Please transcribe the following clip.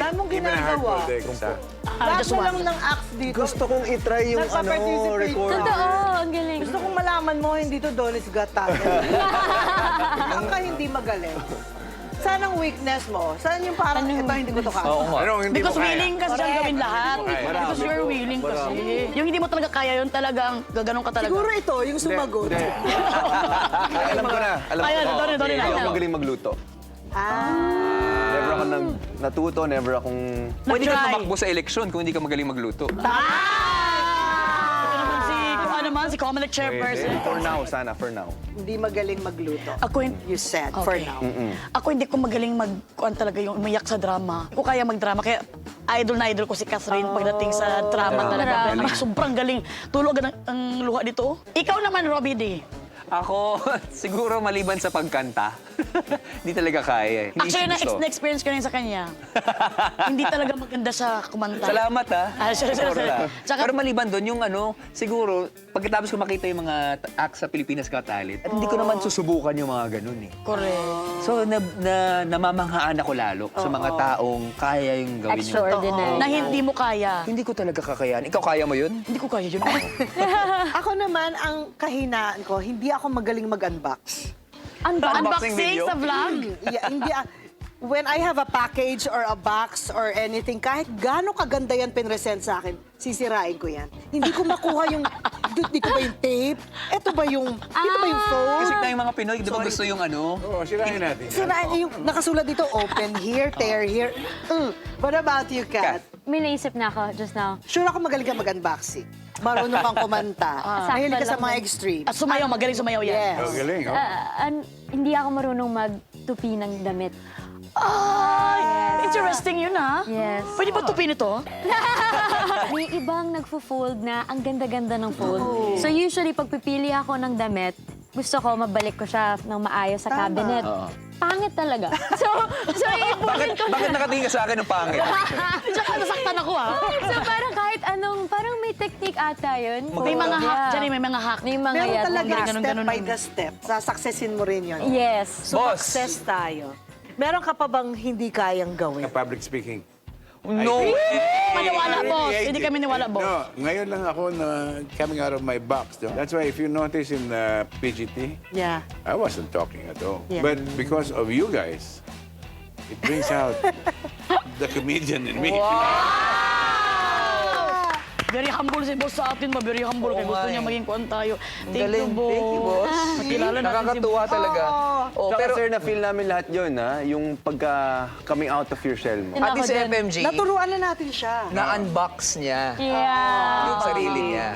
Dami mong Even a hard ginagawa. project. Lahat mo lang ng acts dito. Gusto kong itry yung Nagpa-participate record. ka. Totoo, ang galing. Gusto kong malaman mo, hindi to Donnie's Got Talent. Ang ka hindi magaling. Saan ang weakness mo? Saan yung parang, ito hindi ko to kaya? Oo nga. Anong hindi Because mo kaya? willing ka siyang gawin lahat. Correct. Because you're willing kasi. Yung hindi mo talaga kaya yun talagang gaganon ka talaga. Siguro ito, yung sumagot. Alam ko na. Alam Ayan, ko. Donnie, Hindi ako ano? magaling magluto. Ah. Never ako natuto, never akong... Pwede ka Nag-try. tumakbo sa eleksyon kung hindi ka magaling magluto. Kung ano man, si Comelec chairperson. For now, sana, for now. Hindi magaling magluto. Ako, You said, for Okay. now. Ako hindi ko magaling kuan talaga yung umiyak sa drama. Hindi ko kaya magdrama. Kaya idol na idol ko si Catherine pagdating sa drama talaga. Drama. Sobrang galing. Tulog ang luha dito. Ikaw naman, Robbie D. Ako, siguro maliban sa pagkanta, hindi talaga kaya. Hindi Actually, gusto. na-experience ko rin sa kanya. Hindi talaga maganda sa kumanta. Salamat, ha? Sorry. Tsaka, Pero maliban doon, yung ano, siguro, pagkatapos ko makita yung mga acts sa Pilipinas Got Talent, at hindi ko naman susubukan yung mga ganun eh. correct. So, namamanghaan ako lalo sa mga taong kaya yung gawin yun. Extraordinary. Na hindi mo kaya. Hindi ko talaga kakayahan. Ikaw kaya mo yun? Hindi ko kaya yun. Ako naman, ang kahinaan ko, hindi ako magaling mag-unbox. Unboxing video? sa vlog. Yeah, hindi, when I have a package or a box or anything, kahit gaano kaganda yan pinresent sa akin, sisirain ko yan. Hindi ko makuha yung, dito ba yung tape? Ito ba yung phone? Kasi tayong mga Pinoy, di ba gusto yung ano? Oo, sirahin natin. Sirain yung nakasulat dito, open here, tear here. What about you, Kat? May naisip na ako just now. Sure ako magaling ka mag-unboxing. Marunong kang kumanta. Mahilig ka sa mga extreme. At sumayaw, magaling sumayaw yan. Yes. Oh, galing, oh. Hindi ako marunong magtupi ng damit. Ay, interesting yun, ha? Yes. Pwede ba tupin ito? May ibang nagfo-fold na ang ganda-ganda ng fold. So usually, pag pipili ako ng damit, gusto ko mabalik ko siya ng maayos sa cabinet. Pangit talaga. So iipunin ko Bakit nakatingin ka sa akin ng pangit? Tsaka nasaktan ako, ha? So parang kahit anong, parang may technique ata yun. May mga hack dyan, may mga hack. May mga Meron yan. talaga ganun, step ganun, by ganun. the step. Sasaksesin mo rin yun. Yes. Success tayo. Meron ka pa bang hindi kayang gawin? Public speaking. No! Maniwala, boss. Hindi kami niwala, boss. No, ngayon lang ako na coming out of my box. That's why if you notice in PGT, Yeah. I wasn't talking at all. Yeah. But because of you guys, it brings out the comedian in me. Very humble si boss sa atin, very humble. Kaya gusto niya maging kuwan tayo. Thank you, boss. Thank you, boss. Makilala natin si Nakakatuwa talaga. Oh, Tsaka, pero sir, na-feel namin lahat yun, ha? Yung pagka-coming out of your shell mo. pati sa FMG, Naturuan na natin siya. na-unbox niya Yeah. yung sarili niya.